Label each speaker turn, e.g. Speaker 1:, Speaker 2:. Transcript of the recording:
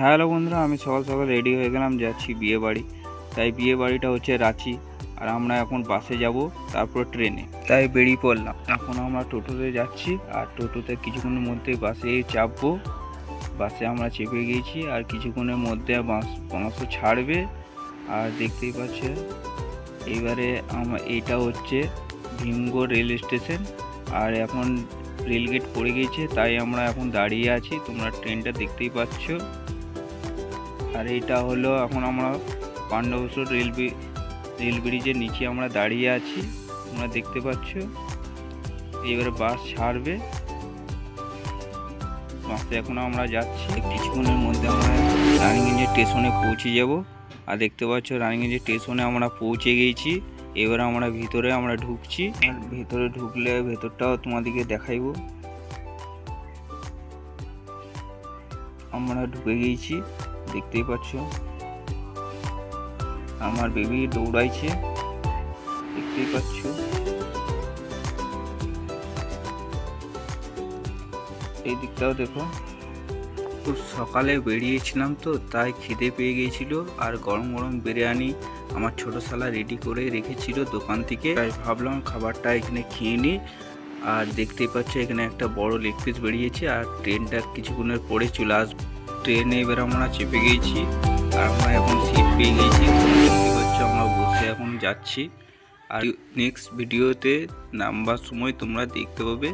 Speaker 1: Hello বন্ধুরা, আমি সকাল সকাল রেডি হয়ে গেলাম, যাচ্ছি বিয়ে বাড়ি। তাই বিয়ে বাড়িটা হচ্ছে রাঁচি, আর আমরা এখন বাসে যাব, তারপর ট্রেনে। তাই বেরিয়ে পড়লাম। এখন আমরা টোটোতে যাচ্ছি, আর টোটোতে কিছুক্ষণের মধ্যেই বাসে চাপবো। বাসে আমরা চেপে গিয়েছি, আর কিছুক্ষণের মধ্যে বাসও ছাড়বে। আর দেখতেই পাচ্ছে এইবারে এইটা হচ্ছে ভীমগড় রেল স্টেশন। আর এখন রেলগেট পড়ে গিয়েছে, তাই আমরা এখন দাঁড়িয়ে আছি। তোমরা ট্রেনটা দেখতেই পাচ্ছ। আর এটা হলো এখন আমরা পাণ্ডবেশ্বর রেল ব্রিজের নিচে আমরা দাঁড়িয়ে আছি, তোমরা দেখতে পাচ্ছ। এবারে বাস ছাড়বে, বাসে এখন আমরা যাচ্ছি। কিছুক্ষণের মধ্যে আমরা রানিগঞ্জ স্টেশনে পৌঁছে যাব। আর দেখতে পাচ্ছ রানিগঞ্জ স্টেশনে আমরা পৌঁছে গিয়েছি। এবার আমরা ভিতরে ঢুকছি। আর ভিতরে ঢুকলে ভেতরটাও তোমাদেরকে দেখাইবো। আমরা ঢুকে গিয়েছি, দেখতেই পাচ্ছ। আমার বেবি দৌড়াইছে, দেখতেই পাচ্ছ। এই দিকটাও দেখো। খুব সকালে বেরিয়েছিলাম তো, তাই খিদে পেয়ে গিয়েছিল। আর গরম গরম বিরিয়ানি আমার ছোট শালা রেডি করে রেখেছিল দোকান থেকে, তাই ভাবলাম খাবারটা এখানে খেয়ে নিই। আর দেখতেই পাচ্ছ এখানে একটা বড় লেগ পিস বেরিয়েছে। আর ট্রেনটা কিছুক্ষণের পরে চলে আসবে। ট্রেনে এবার আমরা চেপে গিয়েছি, আর আমরা এখন সিট পেয়ে গিয়েছি। দেখতে পাচ্ছ আমরা বসে এখন যাচ্ছি। আর নেক্সট ভিডিওতে নামবার সময় তোমরা দেখতে পাবে।